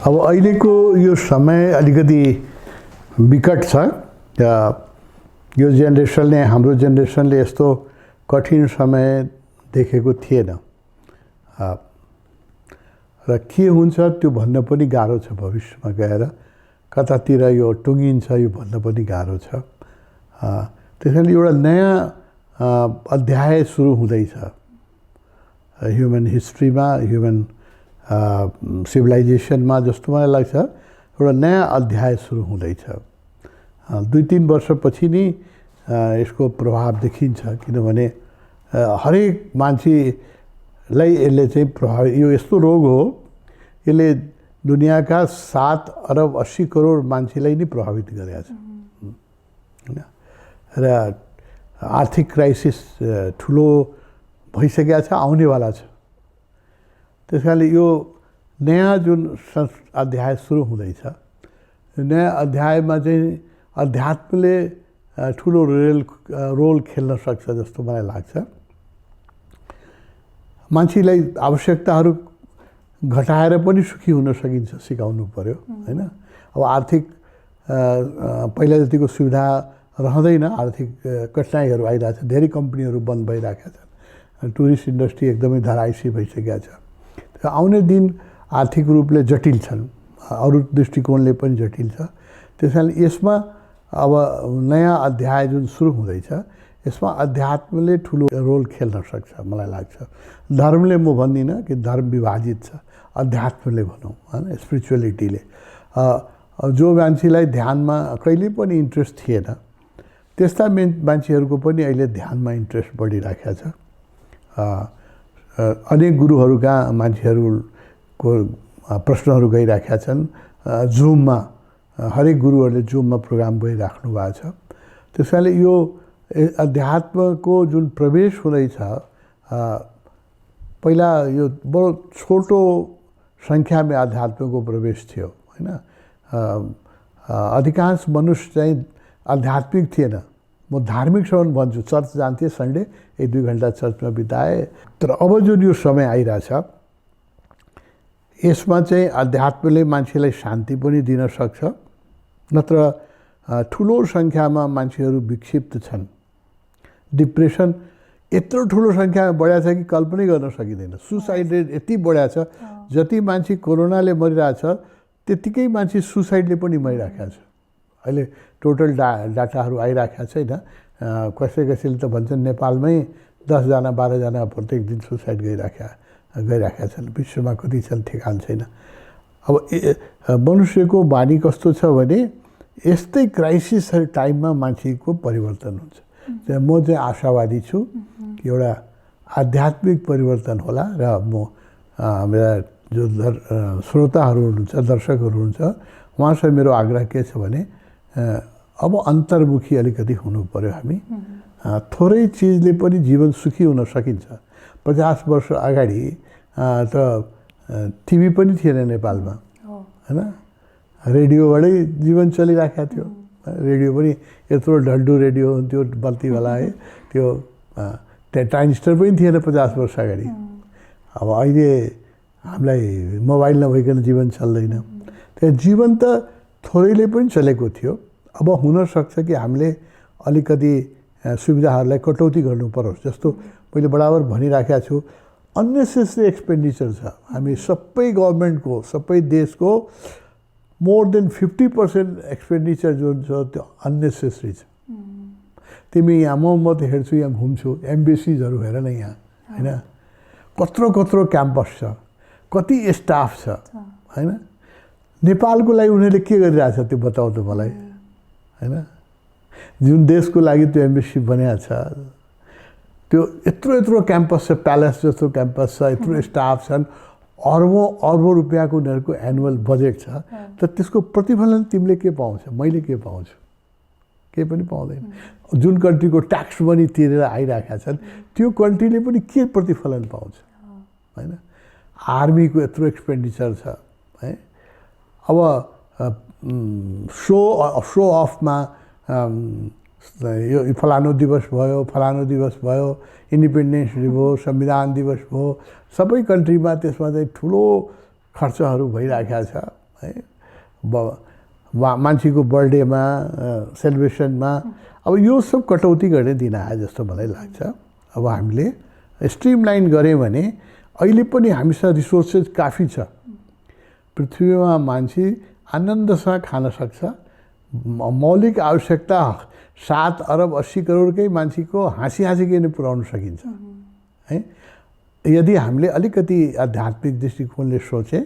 अब अहिलेको यो समय अलिकति विकट छ। यो जेनेरेसनले, हाम्रो जेनेरेसनले यस्तो कठिन समय देखेको थिएन र के हुन्छ त्यो भन्न पनि गाह्रो छ। भविष्यमा गएर कतातिर यो टुङ्गिन्छ यो भन्न पनि गाह्रो छ। त्यसैले एउटा नयाँ अध्याय सुरु हुँदैछ ह्युमन हिस्ट्रीमा, ह्युमन सिभिलाइजेसनमा, जस्तो मलाई लाग्छ एउटा नयाँ अध्याय सुरु हुँदैछ। 2-3 वर्षपछि नै यसको प्रभाव देखिन्छ, किनभने हरेक मान्छेलाई यसले चाहिँ प्रभाव, यो यस्तो रोग हो यसले दुनियाँका 7 अरब 80 करोड मान्छेलाई नै प्रभावित गरेको छ हैन। र आर्थिक क्राइसिस ठुलो भइसकेको छ, आउनेवाला छ। त्यस कारणले यो नयाँ जुन अध्याय सुरु हुँदैछ, नयाँ अध्यायमा चाहिँ अध्यात्मले ठुलो रोल खेल्न सक्छ जस्तो मलाई लाग्छ। मान्छेलाई आवश्यकताहरू घटाएर पनि सुखी हुन सकिन्छ, सिकाउनु पर्यो हैन। अब आर्थिक पहिला जतिको सुविधा रहँदैन, आर्थिक कठिनाइहरू आइरहेछ, धेरै कम्पनीहरू बन्द भइरहेका छन्, टुरिस्ट इन्डस्ट्री एकदमै धराइसी भइसकेको छ। आउने दिन आर्थिक रूपले जटिल छन्, अरू दृष्टिकोणले पनि जटिल छ। त्यस कारण यसमा अब नयाँ अध्याय जुन सुरु हुँदैछ, यसमा अध्यात्मले ठुलो रोल खेल्न सक्छ मलाई लाग्छ। धर्मले म भन्दिनँ कि धर्म विभाजित छ, अध्यात्मले भनौँ हैन, स्पिरिचुअलिटीले। जो मान्छेलाई ध्यानमा कहिले पनि इन्ट्रेस्ट थिएन, त्यस्ता मान्छेहरूको पनि अहिले ध्यानमा इन्ट्रेस्ट बढिराखेको छ। अनेक गुरुहरूका मान्छेहरूको प्रश्नहरू गइराखेका छन् जुममा, हरेक गुरुहरूले जुममा प्रोग्राम गरिराख्नु भएको छ। त्यस कारणले यो अध्यात्मको जुन प्रवेश हुँदैछ, पहिला यो बडो छोटो सङ्ख्यामा अध्यात्मको प्रवेश थियो हैन। अधिकांश मनुष्य चाहिँ आध्यात्मिक थिएन। म धार्मिकसम्म भन्छु, चर्च जान्थेँ, सन्डे 1-2 घन्टा चर्चमा बिताएँ। तर अब जुन यो समय आइरहेछ, यसमा चाहिँ अध्यात्मले मान्छेलाई शान्ति पनि दिन सक्छ। नत्र ठुलो सङ्ख्यामा मान्छेहरू विक्षिप्त छन्। डिप्रेसन यत्रो ठुलो सङ्ख्यामा बढाएको छ कि कल्पनै गर्न सकिँदैन। सुसाइड रेट यति बढाएको छ, जति मान्छे कोरोनाले मरिरहेछ त्यत्तिकै मान्छे सुसाइडले पनि मरिराखेको छ। अहिले टोटल डाटाहरू आइराखेको छैन। कसैले त भन्छन् नेपालमै 10 जना 12 जना प्रत्येक दिन सुसाइड गरिराखेका छन्। विश्वमा कति छन् ठेगान छैन। अब मनुष्यको बानी कस्तो छ भने यस्तै क्राइसिस टाइममा मान्छेको परिवर्तन हुन्छ। म चाहिँ आशावादी छु कि एउटा आध्यात्मिक परिवर्तन होला। र म मेरा जो श्रोताहरू हुनुहुन्छ, दर्शकहरू हुनुहुन्छ, उहाँसँग मेरो आग्रह के छ भने अब अन्तर्मुखी अलिकति हुनु पर्यो। हामी थोरै चिजले पनि जीवन सुखी हुन सकिन्छ। 50 वर्ष अगाडि त टिभी पनि थिएन नेपालमा हैन, रेडियोबाटै जीवन चलिराखेको थियो। रेडियो पनि यत्रो ढल्डु रेडियो हुन्थ्यो, बत्तीवाला है, त्यो ट्रान्जिस्टर पनि थिएन 50 वर्ष अगाडि। अब अहिले हामीलाई मोबाइल नभइकन जीवन चल्दैन। त्यो जीवन त थोरैले पनि चलेको थियो। अब हुनसक्छ कि हामीले अलिकति सुविधाहरूलाई कटौती गर्नु परोस्। जस्तो मैले बराबर भनिराखेको छु, अननेसेसरी एक्सपेन्डिचर छ। हामी सबै गभर्मेन्टको, सबै देशको मोर देन 50% एक्सपेन्डिचर जुन छ त्यो अननेसेसरी छ। तिमी यहाँ म त हेर्छु, यहाँ घुम्छु, एम्बेसिजहरू हेर न यहाँ हैन, कत्रो क्याम्पस छ, कति स्टाफ छ हैन। नेपालको लागि उनीहरूले के गरिरहेछ त्यो बताऊ त मलाई हैन। जुन देशको लागि त्यो एम्बेसी बनाएको छ, त्यो त्यो यत्रो क्याम्पस छ, प्यालेस जस्तो क्याम्पस छ, यत्रो स्टाफ छन्, अर्बौं रुपियाँको उनीहरूको एनुअल बजेट छ, तर त्यसको प्रतिफलन तिमीले के पाउँछ, मैले के पाउँछु? केही पनि पाउँदैन। जुन कन्ट्रीको ट्याक्स पनि तिरेर आइरहेका छन् त्यो कन्ट्रीले पनि के प्रतिफलन पाउँछ, होइन? आर्मीको यत्रो एक्सपेन्डिचर छ है। अब सो अफमा यो फलानु दिवस भयो, इन्डिपेन्डेन्स डे भयो, संविधान दिवस भयो, सबै कन्ट्रीमा त्यसमा चाहिँ ठुलो खर्चहरू भइरहेको छ है। मान्छेको बर्थडेमा, सेलिब्रेसनमा अब यो सब कटौती गर्ने दिन आयो जस्तो मलाई लाग्छ। अब हामीले स्ट्रिमलाइन गऱ्यौँ भने अहिले पनि हामीसँग रिसोर्सेस काफी छ। पृथ्वीमा मान्छे आनन्दसँग खान सक्छ। मौलिक आवश्यकता 7 अरब 80 करोडकै मान्छेको हाँसी नै पुर्याउन सकिन्छ है। यदि हामीले अलिकति आध्यात्मिक दृष्टिकोणले सोचे,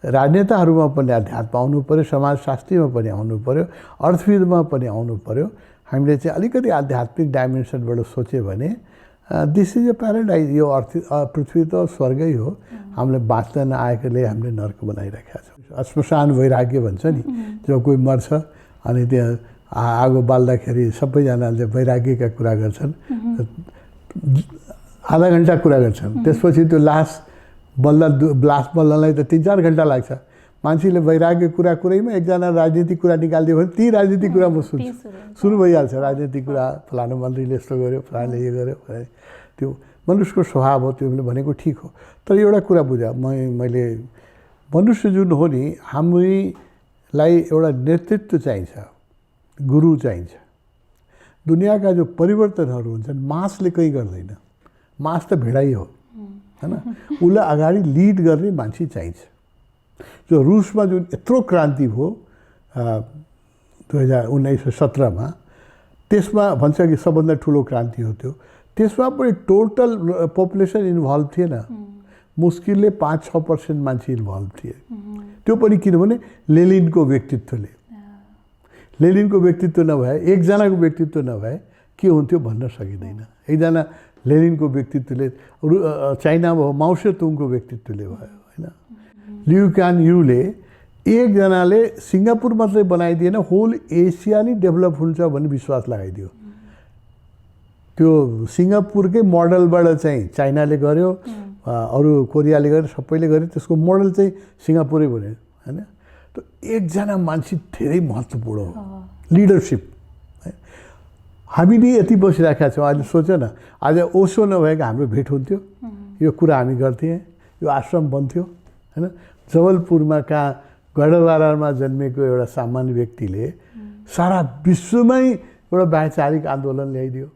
राजनेताहरूमा पनि अध्यात्म आउनु पर्यो, समाजशास्त्रीमा पनि आउनु पर्यो, अर्थविदमा पनि आउनु पर्यो। हामीले चाहिँ अलिकति आध्यात्मिक डाइमेन्सनबाट सोच्यो भने दिस इज अ प्याराडाइज। यो पृथ्वी त स्वर्गै हो। हामीले बाँच्न नआएकोले हामीले नर्क बनाइराखेका छौँ। श्मशान वैराग्य भन्छ नि, जब कोही मर्छ अनि त्यहाँ आगो बाल्दाखेरि सबैजनाले वैराग्यका कुरा गर्छन्, आधा घन्टा कुरा गर्छन्, त्यसपछि त्यो लास बल्नलाई त 3-4 घन्टा लाग्छ। मान्छेले वैराग्य कुरैमा एकजना राजनीतिक कुरा निकालिदियो भने ती राजनीतिक कुरा म सुरु भइहाल्छ। राजनीतिक कुरा, फलानु मन्त्रीले यस्तो गर्यो, फलानले यो गर्यो, त्यो मनुष्यको स्वभाव हो। त्यो भनेको ठिक हो, तर एउटा कुरा बुझ, मैले मनुष्य जुन हो नि, हामीलाई एउटा नेतृत्व चाहिन्छ, गुरु चाहिन्छ। दुनियाँका जो परिवर्तनहरू हुन्छन् मासले कहीँ गर्दैन। मास त भेडाइ हो हैन। उसलाई अगाडि लिड गर्ने मान्छे चाहिन्छ। जो रुसमा जुन यत्रो क्रान्ति भयो 1917मा, त्यसमा भन्छ कि सबभन्दा ठुलो क्रान्ति हो त्यो। त्यसमा पनि टोटल पपुलेसन इन्भल्भ थिएन, मुस्किलले 5-6% मान्छे इन्भल्भ थिए। त्यो पनि किनभने लेनिनको व्यक्तित्वले। लेनिनको व्यक्तित्व नभए, एकजनाको व्यक्तित्व नभए के हुन्थ्यो भन्न सकिँदैन। एकजना लेनिनको व्यक्तित्वले, चाइनामा भयो माओसेतुङको व्यक्तित्वले भयो होइन। लिउ क्यान युले एकजनाले सिङ्गापुर मात्रै बनाइदिएन, होल एसिया नै डेभलप हुन्छ भन्ने विश्वास लगाइदियो। त्यो सिङ्गापुरकै मोडलबाट चाहिँ चाइनाले गर्यो, अरू कोरियाले गर्यो, सबैले गर्यो। त्यसको मोडल चाहिँ सिङ्गापुरै बन्यो होइन। त एकजना मान्छे धेरै महत्त्वपूर्ण हो, लिडरसिप। हामीले यति बसिरहेका छौँ। अहिले सोच न, आज ओसो नभएको हाम्रो भेट हुन्थ्यो, यो कुरा हामी गर्थ्यौँ, यो आश्रम बन्थ्यो होइन। जबलपुरमा कहाँ गढवारामा जन्मेको एउटा सामान्य व्यक्तिले सारा विश्वमै एउटा वैचारिक आन्दोलन ल्याइदियो।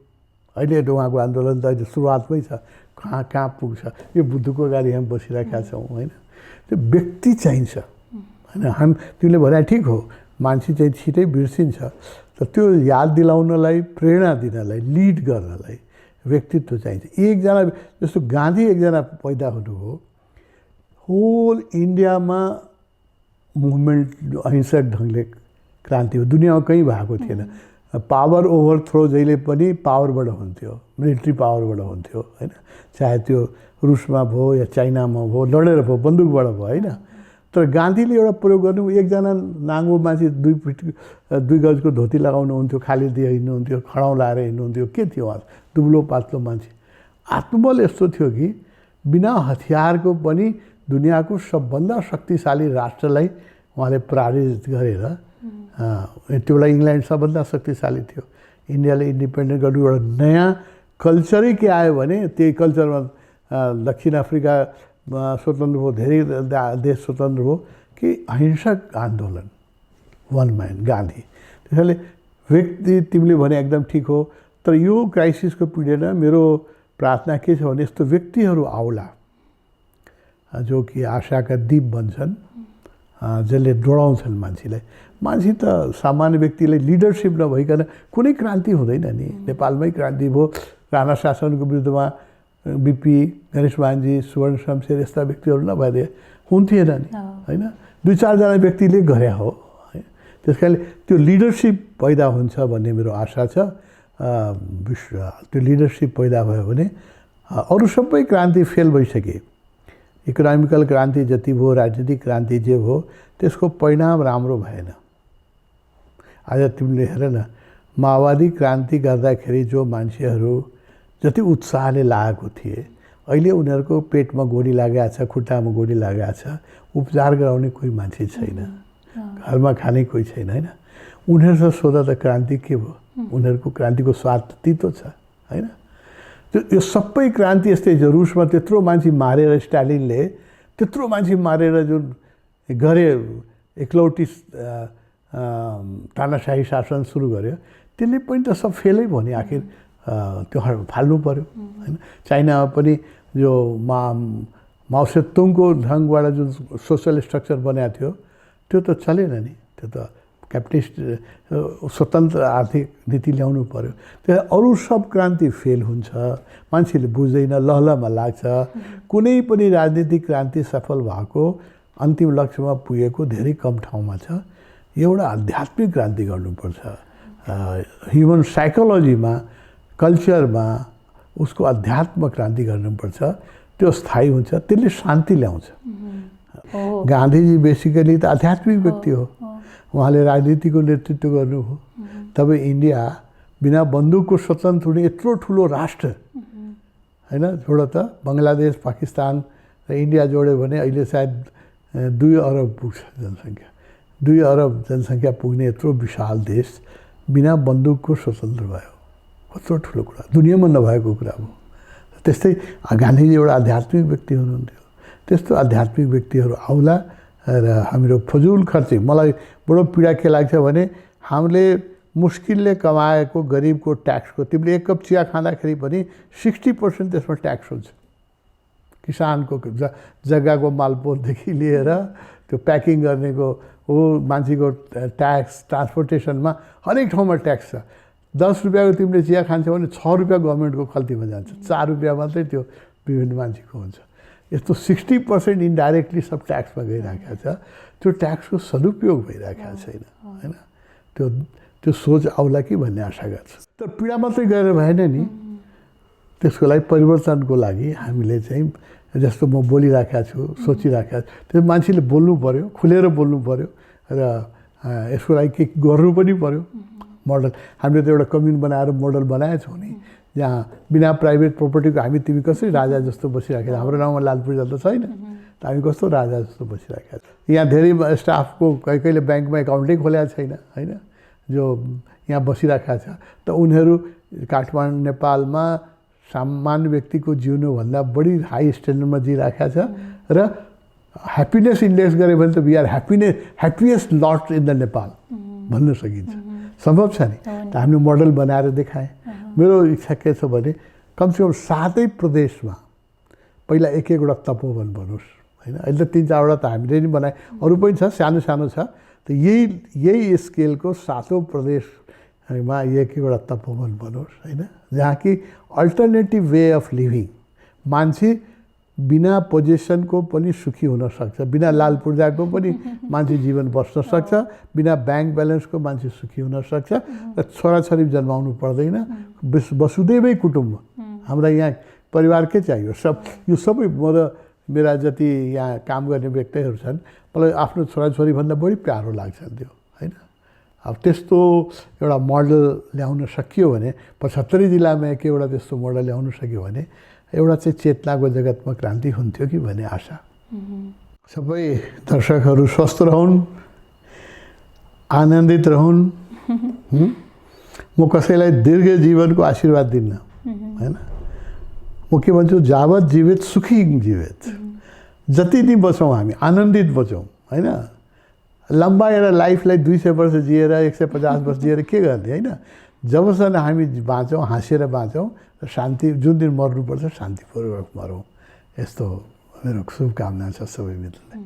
अहिले उहाँको आन्दोलन त अहिले सुरुवातमै छ, कहाँ पुग्छ। यो बुद्धको अगाडि हामी बसिरहेका छौँ होइन। त्यो व्यक्ति चाहिन्छ होइन। तिमीले भने ठिक हो, मान्छे चाहिँ छिटै बिर्सिन्छ, तर त्यो याद दिलाउनलाई, प्रेरणा दिनलाई, लिड गर्नलाई व्यक्तित्व चाहिन्छ। एकजना जस्तो गान्धी एकजना पैदा हुनुभयो, होल इन्डियामा मुभमेन्ट अहिंसक ढङ्गले क्रान्ति हो, दुनियाँमा कहीँ भएको थिएन। पावर ओभरथ्रो जहिले पनि पावरबाट हुन्थ्यो, मिलिट्री पावरबाट हुन्थ्यो होइन। चाहे त्यो रुसमा भयो या चाइनामा भयो, लडेर भयो, बन्दुकबाट भयो होइन। तर गान्धीले एउटा प्रयोग गर्नु, एकजना नाङ्गो मान्छे 2 गजको धोती लगाउनुहुन्थ्यो, खाली दिए हिँड्नुहुन्थ्यो, खडाउ लाएर हिँड्नुहुन्थ्यो। के थियो उहाँ? दुब्लो पातलो मान्छे। आत्मबल यस्तो थियो कि बिना हतियारको पनि दुनियाँको सबभन्दा शक्तिशाली राष्ट्रलाई उहाँले पराजित गरेर, त्यो बेला इङ्ल्यान्ड सबभन्दा शक्तिशाली थियो। इन्डियाले इन्डिपेन्डेन्ट गर्नु एउटा नयाँ कल्चरै के आयो भने, त्यही कल्चरमा दक्षिण अफ्रिका स्वतन्त्र भयो, धेरै देश स्वतन्त्र भयो कि अहिंसक आन्दोलन, वान म्यान गान्धी। त्यसैले व्यक्ति तिमीले भने एकदम ठिक हो, तर यो क्राइसिसको पिरियडमा मेरो प्रार्थना के छ भने यस्तो व्यक्तिहरू आउला जो कि आशाका दीप बन्छन्, जसले डोडाउँछन् मान्छेलाई। मान्छे त सामान्य व्यक्तिले लिडरसिप नभइकन कुनै क्रान्ति हुँदैन नि। नेपालमै क्रान्ति भयो, राणा शासनको विरुद्धमा बिपी, गणेशमानजी, सुवर्ण शमशेर यस्ता व्यक्तिहरू नभए हुन्थेन नि होइन। 2-4 जना व्यक्तिले गरे हो है। त्यस कारणले त्यो लिडरसिप पैदा हुन्छ भन्ने मेरो आशा छ। विश्व त्यो लिडरसिप पैदा भयो भने अरू सबै क्रान्ति फेल भइसके। इकोनोमिकल क्रान्ति जति भयो, राजनीतिक क्रान्ति जे भयो, त्यसको परिणाम राम्रो भएन। आज तिमीले हेर न, माओवादी क्रान्ति गर्दाखेरि जो मान्छेहरू जति उत्साहले लागेको थिए, अहिले उनीहरूको पेटमा गोली लागेको छ, खुट्टामा गोली लागेको छ, उपचार गराउने कोही मान्छे छैन, घरमा खाने कोही छैन होइन। उनीहरूसँग सोधा त क्रान्ति के भयो? उनीहरूको क्रान्तिको स्वाद तितो छ होइन। यो सबै क्रान्ति यस्तै रुसमा त्यत्रो मान्छे मारेर स्टालिनले त्यत्रो मान्छे मारेर जुन गरे, एकलौटी तानाशाही शासन सुरु गर्यो, त्यसले पनि त सब फेलै भयो नि आखिर। त्यो फाल्नु पर्यो होइन। चाइनामा पनि जो माओ सेतुङको ढङ्गबाट जुन सोसल स्ट्रक्चर बनाएको थियो त्यो त चलेन नि। त्यो त क्यापिटलिस्ट स्वतन्त्र आर्थिक नीति ल्याउनु पर्यो। त्यो अरू सब क्रान्ति फेल हुन्छ, मान्छेले बुझ्दैन, लहलहमा लाग्छ। कुनै पनि राजनीतिक क्रान्ति सफल भएको अन्तिम लक्ष्यमा पुगेको धेरै कम ठाउँमा छ। एउटा आध्यात्मिक क्रान्ति गर्नुपर्छ। ह्युमन साइकोलोजीमा, कल्चरमा उसको अध्यात्म क्रान्ति गर्नुपर्छ। त्यो स्थायी हुन्छ, त्यसले शान्ति ल्याउँछ। गान्धीजी बेसिकली त आध्यात्मिक व्यक्ति हो। उहाँले राजनीतिको नेतृत्व गर्नुभयो। तब इन्डिया बिना बन्दुकको स्वतन्त्र हुने यत्रो ठुलो राष्ट्र होइन। जोड त बङ्गलादेश, पाकिस्तान र इन्डिया जोड्यो भने अहिले सायद 2 अरब पुग्छ जनसङ्ख्या। 2 अरब जनसङ्ख्या पुग्ने यत्रो विशाल देश बिना बन्दुकको स्वतन्त्र भयो। कत्रो ठुलो कुरा, दुनियाँमा नभएको कुरा हो। त्यस्तै गान्धीजी एउटा आध्यात्मिक व्यक्ति हुनुहुन्थ्यो। त्यस्तो आध्यात्मिक व्यक्तिहरू आउला र हाम्रो फजुल खर्ची। मलाई बडो पीडा के लाग्छ भने हामीले मुस्किलले कमाएको गरिबको ट्याक्सको, तिमीले 1 कप चिया खाँदाखेरि पनि 60% त्यसमा ट्याक्स हुन्छ। किसानको जग्गाको मालपोतदेखि लिएर त्यो प्याकिङ गर्नेको हो, मान्छेको ट्याक्स, ट्रान्सपोर्टेसनमा हरेक ठाउँमा ट्याक्स छ। 10 रुपियाँको तिमीले चिया खान्छौ भने 6 रुपियाँ गभर्मेन्टको खल्तीमा जान्छ, 4 रुपियाँ मात्रै त्यो विभिन्न मान्छेको हुन्छ। यस्तो 60% इन्डाइरेक्टली सब ट्याक्समा गइरहेको छ। त्यो ट्याक्सको सदुपयोग भइरहेको छैन होइन। त्यो सोच आउला कि भन्ने आशा गर्छु। तर पीडा मात्रै गरेर भएन नि, त्यसको लागि परिवर्तनको लागि हामीले चाहिँ जस्तो म बोलिरहेको छु, सोचिरहेको छु, त्यो मान्छेले बोल्नु पर्यो, खुलेर बोल्नु पर्यो र यसको लागि के गर्नु पनि पर्यो। मोडल हामीले त एउटा कम्युन बनाएर मोडल बनाएको छौँ नि, जहाँ बिना प्राइभेट प्रपर्टीको हामी तिमी कसरी राजा जस्तो बसिराखेको छ। हाम्रो गाउँमा लालपुर्जा त छैन, हामी कस्तो राजा जस्तो बसिराखेका छौँ। यहाँ धेरै स्टाफको कहिले ब्याङ्कमा एकाउन्टै खोलेको छैन होइन, जो यहाँ बसिरहेको छ। त उनीहरू काठमाडौँ नेपालमा सामान्य व्यक्तिको जिउनुभन्दा बढी हाई स्ट्यान्डर्डमा जिइरहेको छ र ह्याप्पिनेस इन्डेक्स गऱ्यो भने त we are happiest lot in the Nepal भन्न सकिन्छ। सम्भव छ नि। त हामीले मोडल बनाएर देखाएँ। मेरो इच्छा के छ भने कमसेकम 7 प्रदेशमा पहिला 1-1वटा तपोवन बनोस् होइन। अहिले त 3-4वटा त हामीले नि बनाए, अरू पनि छ, सानो सानो छ। त यही स्केलको 7 प्रदेशमा 1-1वटा तपोवन बनोस् होइन, जहाँ कि अल्टरनेटिभ वे अफ लिभिङ। मान्छे बिना पोजिसनको पनि सुखी हुन सक्छ, बिना लाल पूर्जाको पनि मान्छे जीवन बस्न सक्छ, बिना ब्याङ्क ब्यालेन्सको मान्छे सुखी हुन सक्छ र छोराछोरी जन्माउनु पर्दैन। वसुदैवै कुटुम्ब। हामीलाई यहाँ परिवार के चाहियो? यो सबै मेरा जति यहाँ काम गर्ने व्यक्तिहरू छन्, मलाई आफ्नो छोराछोरीभन्दा बढी प्यारो लाग्छ त्यो होइन। अब त्यस्तो एउटा मोडल ल्याउन सकियो भने, 75 जिल्लामा 1-1वटा त्यस्तो मोडल ल्याउन सक्यो भने एउटा चाहिँ चेतनाको जगतमा क्रान्ति हुन्थ्यो कि भन्ने आशा। सबै दर्शकहरू स्वस्थ रहन्, आनन्दित रहन्। म कसैलाई दीर्घ जीवनको आशीर्वाद दिन्न होइन। म के भन्छु, जावत जीवित सुखी जीवित। जति दिन बचौँ हामी आनन्दित बचौँ होइन। लम्बाएर लाइफलाई 200 वर्ष जिएर 150 वर्ष जिएर के गर्ने होइन। जबसम्म हामी बाँचौँ, हाँसेर बाँचौँ र शान्ति, जुन दिन मर्नुपर्छ शान्तिपूर्वक मरौँ। यस्तो मेरो शुभकामना छ सबै मित्रलाई।